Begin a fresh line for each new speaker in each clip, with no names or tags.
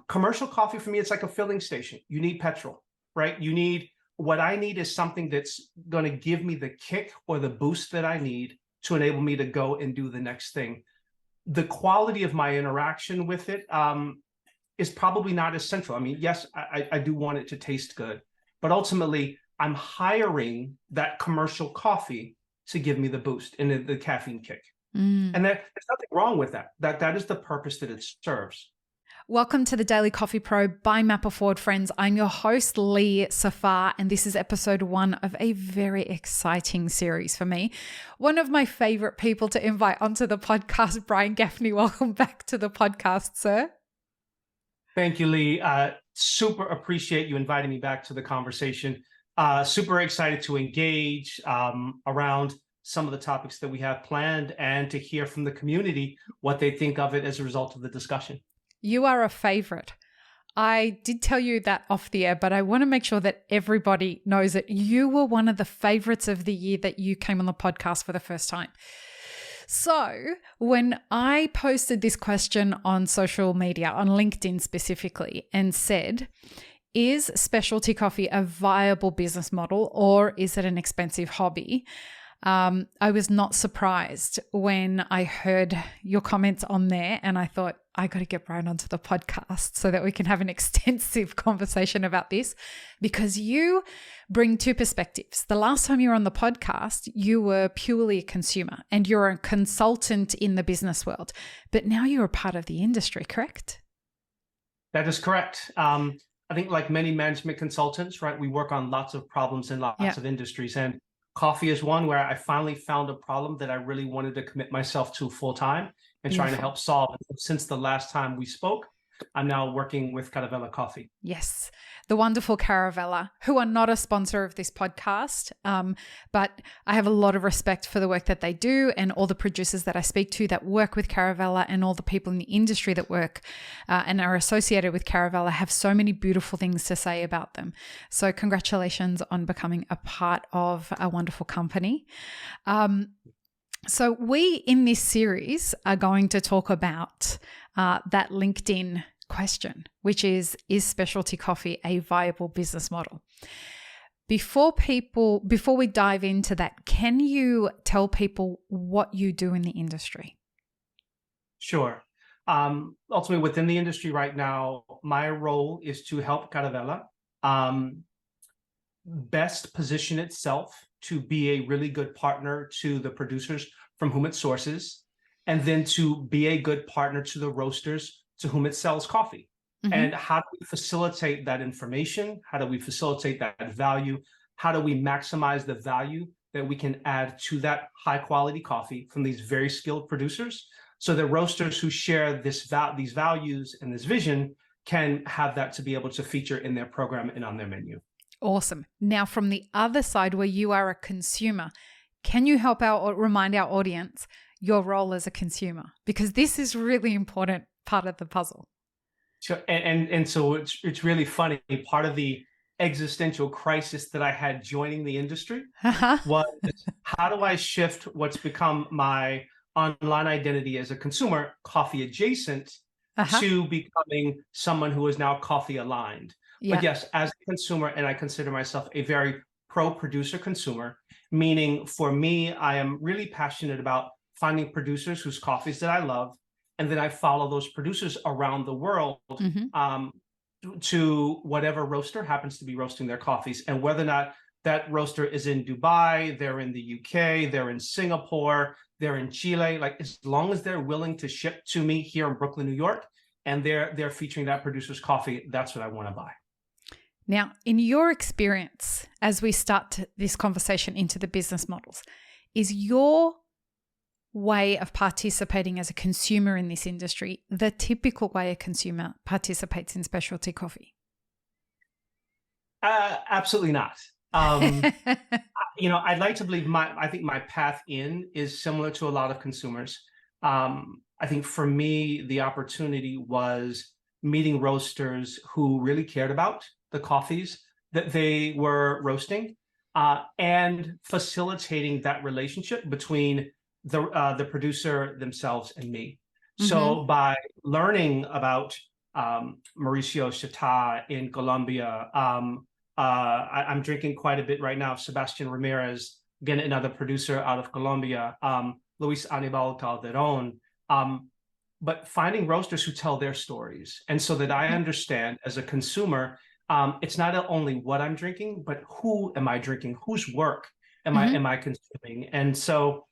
Commercial coffee for me, it's like a filling station. You need petrol, right? What I need is something that's going to give me the kick or the boost that I need to enable me to go and do the next thing. The quality of my interaction with it is probably not as central. I mean, yes, I do want it to taste good, but ultimately I'm hiring that commercial coffee to give me the boost and the caffeine kick. And there's nothing wrong with that. That is the purpose that it serves.
Welcome to the Daily Coffee Pro by Mapper Forward, friends. I'm your host, Lee Safar, and this is episode 1 of a very exciting series for me. One of my favorite people to invite onto the podcast, Brian Gaffney. Welcome back to the podcast, sir.
Thank you, Lee. Super appreciate you inviting me back to the conversation. Super excited to engage around some of the topics that we have planned and to hear from the community what they think of it as a result of the discussion.
You are a favorite. I did tell you that off the air, but I want to make sure that everybody knows that you were one of the favorites of the year that you came on the podcast for the first time. So when I posted this question on social media, on LinkedIn specifically, and said, is specialty coffee a viable business model or is it an expensive hobby? I was not surprised when I heard your comments on there, and I thought, I got to get Brian onto the podcast so that we can have an extensive conversation about this, because you bring two perspectives. The last time you were on the podcast, you were purely a consumer and you're a consultant in the business world, but now you're a part of the industry, correct?
That is correct. I think like many management consultants, right, we work on lots of problems in lots of industries, and coffee is one where I finally found a problem that I really wanted to commit myself to full time and trying to help solve. Since the last time we spoke, I'm now working with Caravela Coffee.
Yes, the wonderful Caravela, who are not a sponsor of this podcast, but I have a lot of respect for the work that they do and all the producers that I speak to that work with Caravela, and all the people in the industry that work and are associated with Caravela have so many beautiful things to say about them. So congratulations on becoming a part of a wonderful company. So we, in this series, are going to talk about that LinkedIn question, which is specialty coffee a viable business model? Before we dive into that, can you tell people what you do in the industry?
Sure. Ultimately, within the industry right now, my role is to help Caravela best position itself to be a really good partner to the producers from whom it sources, and then to be a good partner to the roasters to whom it sells coffee. Mm-hmm. And how do we facilitate that information? How do we facilitate that value? How do we maximize the value that we can add to that high quality coffee from these very skilled producers, so that roasters who share these values and this vision can have that to be able to feature in their program and on their menu.
Awesome. Now, from the other side, where you are a consumer, can you help remind our audience your role as a consumer? Because this is really important part of the puzzle.
Sure. And so it's really funny. Part of the existential crisis that I had joining the industry was, how do I shift what's become my online identity as a consumer, coffee adjacent, to becoming someone who is now coffee aligned? But yes, as a consumer, and I consider myself a very pro-producer consumer, meaning for me, I am really passionate about finding producers whose coffees that I love, and then I follow those producers around the world to whatever roaster happens to be roasting their coffees. And whether or not that roaster is in Dubai, they're in the UK, they're in Singapore, they're in Chile, like as long as they're willing to ship to me here in Brooklyn, New York, and they're featuring that producer's coffee, that's what I want to buy.
Now, in your experience, as we start this conversation into the business models, is your way of participating as a consumer in this industry the typical way a consumer participates in specialty coffee?
Absolutely not. I'd like to believe I think my path in is similar to a lot of consumers. I think for me, the opportunity was meeting roasters who really cared about the coffees that they were roasting, and facilitating that relationship between the producer themselves and me. Mm-hmm. So by learning about Mauricio Chata in Colombia. I'm drinking quite a bit right now of Sebastian Ramirez, again, another producer out of Colombia, Luis Anibal Calderon. But finding roasters who tell their stories. And so that I understand as a consumer, it's not only what I'm drinking, but who am I drinking? Whose work am I consuming? And so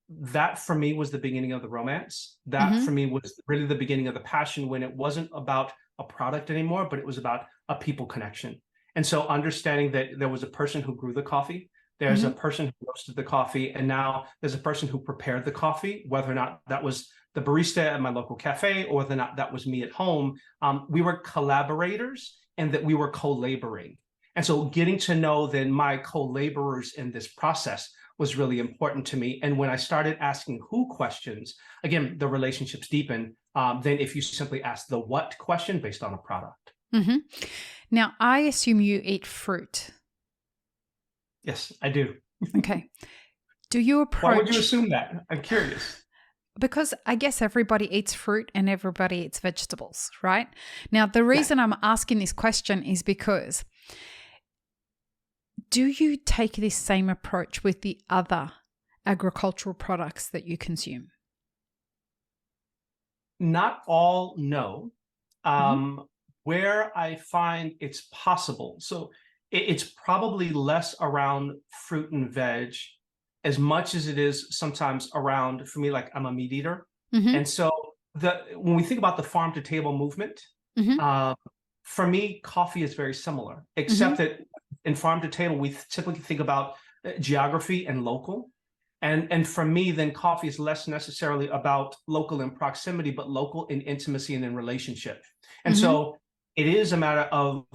that for me was the beginning of the romance. That for me was really the beginning of the passion, when it wasn't about a product anymore, but it was about a people connection. And so understanding that there was a person who grew the coffee, there's a person who roasted the coffee, and now there's a person who prepared the coffee, whether or not that was the barista at my local cafe or whether or not that was me at home. We were collaborators, and that we were co-laboring. And so getting to know then my co-laborers in this process was really important to me. And when I started asking who questions, again, the relationships deepen than if you simply ask the what question based on a product.
Now, I assume you eat fruit.
Yes, I do.
Okay. Do you approach...
Why would you assume that? I'm curious.
Because I guess everybody eats fruit and everybody eats vegetables, right? Now, the reason I'm asking this question is because do you take this same approach with the other agricultural products that you consume?
Not all, no. Where I find it's possible. So it's probably less around fruit and veg as much as it is sometimes around, for me, like I'm a meat eater. And so when we think about the farm to table movement, for me, coffee is very similar, except that in farm to table, we typically think about geography and local. And for me, then coffee is less necessarily about local in proximity, but local in intimacy and in relationship. And so it is a matter of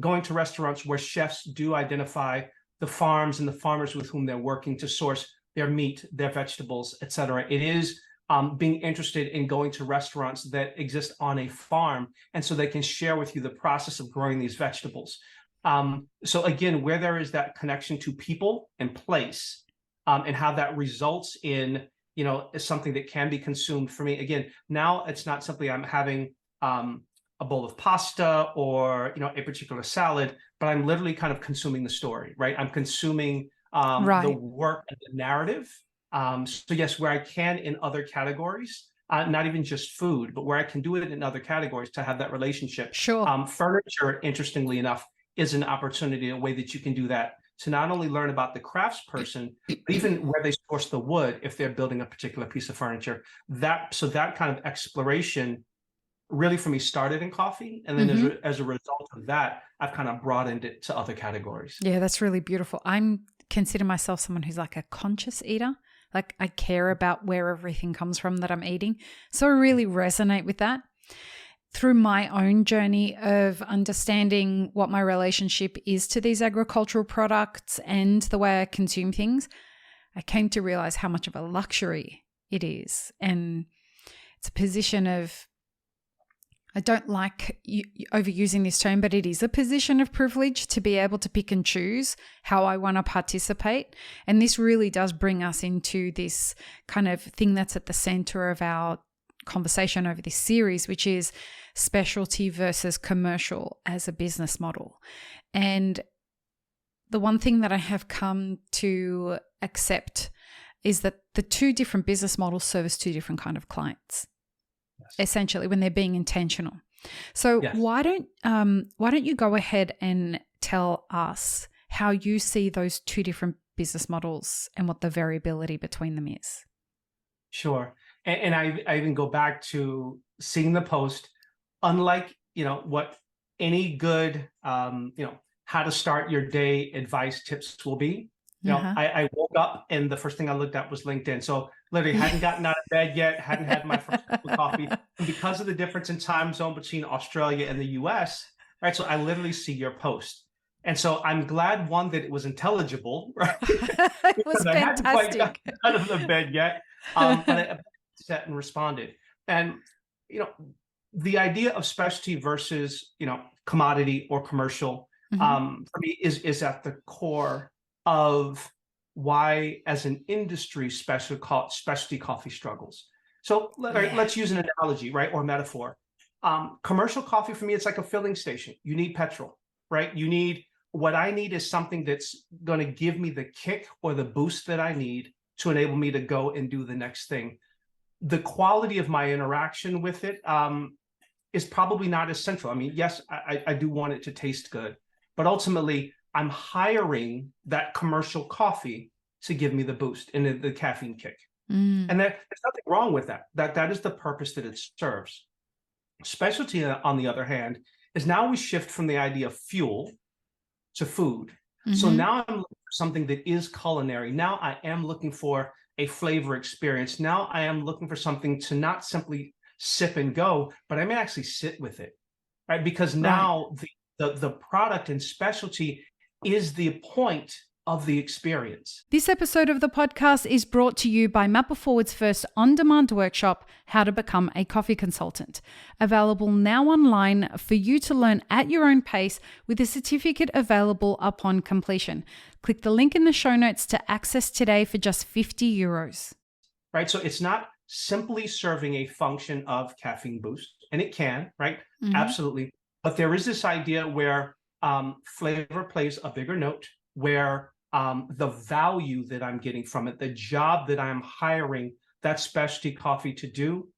going to restaurants where chefs do identify the farms and the farmers with whom they're working to source their meat, their vegetables, et cetera. It is being interested in going to restaurants that exist on a farm, and so they can share with you the process of growing these vegetables. So again, where there is that connection to people and place, and how that results in, something that can be consumed. For me, again, now it's not simply I'm having a bowl of pasta or, a particular salad, but I'm literally kind of consuming the story, right? I'm consuming the work and the narrative. So yes, where I can in other categories, not even just food, but where I can do it in other categories to have that relationship.
Sure.
Furniture, interestingly enough, is an opportunity, a way that you can do that, to not only learn about the craftsperson, but even where they source the wood if they're building a particular piece of furniture. That kind of exploration really for me started in coffee. And then as a result of that, I've kind of broadened it to other categories.
Yeah, that's really beautiful. I consider myself someone who's like a conscious eater. Like I care about where everything comes from that I'm eating. So I really resonate with that. Through my own journey of understanding what my relationship is to these agricultural products and the way I consume things, I came to realize how much of a luxury it is. And it's a position of, I don't like overusing this term, but it is a position of privilege to be able to pick and choose how I want to participate. And this really does bring us into this kind of thing that's at the center of our conversation over this series, which is specialty versus commercial as a business model. And the one thing that I have come to accept is that the two different business models service two different kind of clients. Essentially, when they're being intentional. So why don't you go ahead and tell us how you see those two different business models and what the variability between them is?
Sure. And I even go back to seeing the post, unlike, what any good, how to start your day advice tips will be. I woke up and the first thing I looked at was LinkedIn. So literally hadn't gotten out of bed yet, hadn't had my first cup of coffee. And because of the difference in time zone between Australia and the US, right? So I literally see your post. And so I'm glad, one, that it was intelligible, right?
It was fantastic.
I hadn't quite gotten out of the bed yet, but I sat and responded. And, the idea of specialty versus, commodity or commercial, for me is at the core of why, as an industry, specialty coffee struggles. So let's use an analogy, right, or metaphor. Commercial coffee for me, it's like a filling station. You need petrol, right? What I need is something that's going to give me the kick or the boost that I need to enable me to go and do the next thing. The quality of my interaction with it is probably not as central. I mean, yes, I do want it to taste good, but ultimately I'm hiring that commercial coffee to give me the boost and the caffeine kick. And there's nothing wrong with that. That is the purpose that it serves. Specialty, on the other hand, is now we shift from the idea of fuel to food. So now I'm looking for something that is culinary. Now I am looking for a flavor experience. Now I am looking for something to not simply sip and go, but I may actually sit with it, right? Because now the product and specialty is the point of the experience.
This episode of the podcast is brought to you by Mapper Forward's first on-demand workshop, How to Become a Coffee Consultant, available now online for you to learn at your own pace with a certificate available upon completion. Click the link in the show notes to access today for just €50.
Right, so it's not simply serving a function of caffeine boost, and it can, right? Absolutely. But there is this idea where flavor plays a bigger note, where the value that I'm getting from it, the job that I'm hiring that specialty coffee to do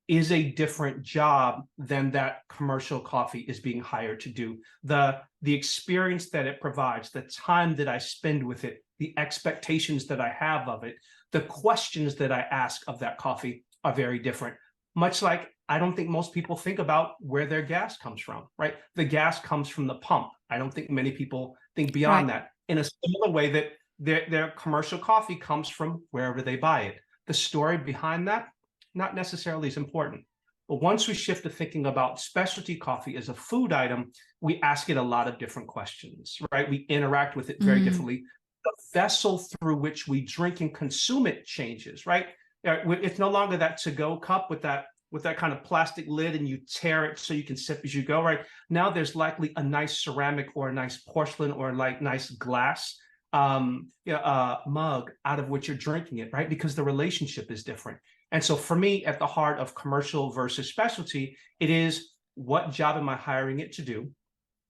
is a different job than that commercial coffee is being hired to do. The experience that it provides, the time that I spend with it, the expectations that I have of it, the questions that I ask of that coffee are very different. Much like I don't think most people think about where their gas comes from, right? The gas comes from the pump. I don't think many people think beyond that. In a similar way that their commercial coffee comes from wherever they buy it. The story behind that, not necessarily as important. But once we shift to thinking about specialty coffee as a food item, we ask it a lot of different questions, right? We interact with it very differently. The vessel through which we drink and consume it changes, right? It's no longer that to-go cup with that kind of plastic lid and you tear it so you can sip as you go, right? Now there's likely a nice ceramic or a nice porcelain or like nice glass mug out of which you're drinking it, right? Because the relationship is different. And so for me, at the heart of commercial versus specialty, it is what job am I hiring it to do?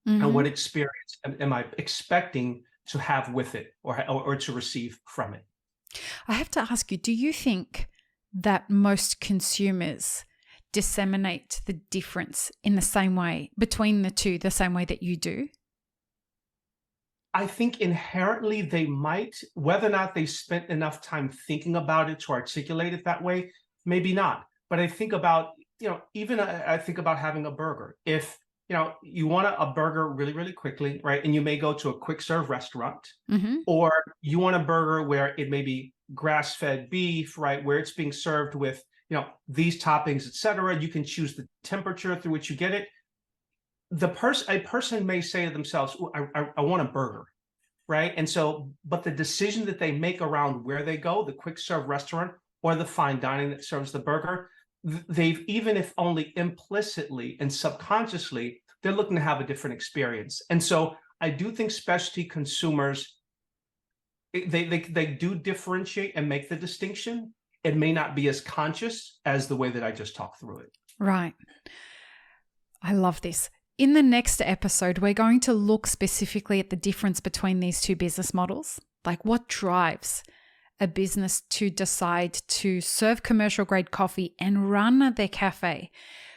And what experience am I expecting to have with it or to receive from it?
I have to ask you, do you think that most consumers disseminate the difference in the same way between the two, the same way that you do?
I think inherently they might. Whether or not they spent enough time thinking about it to articulate it that way, maybe not. But I think about, I think about having a burger. If, you want a burger really, really quickly, right? And you may go to a quick serve restaurant, or you want a burger where it may be grass-fed beef, right? Where it's being served with, these toppings, et cetera. You can choose the temperature through which you get it. A person may say to themselves, I want a burger, right? And so, but the decision that they make around where they go, the quick serve restaurant or the fine dining that serves the burger, they've, even if only implicitly and subconsciously, they're looking to have a different experience. And so I do think specialty consumers, they do differentiate and make the distinction. It may not be as conscious as the way that I just talked through it.
Right. I love this. In the next episode, we're going to look specifically at the difference between these two business models, like what drives a business to decide to serve commercial grade coffee and run their cafe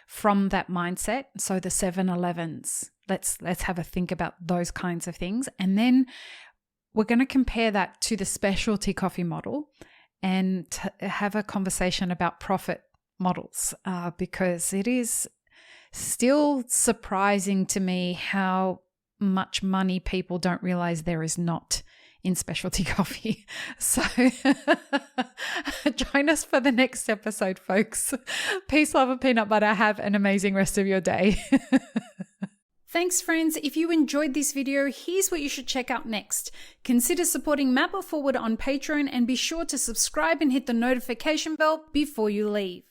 from that mindset. So the 7-Elevens, let's have a think about those kinds of things. And then we're going to compare that to the specialty coffee model and have a conversation about profit models, because it is still surprising to me how much money people don't realize there is not in specialty coffee. So join us for the next episode, folks. Peace, love, and peanut butter. Have an amazing rest of your day. Thanks, friends. If you enjoyed this video, here's what you should check out next. Consider supporting Mapper Forward on Patreon and be sure to subscribe and hit the notification bell before you leave.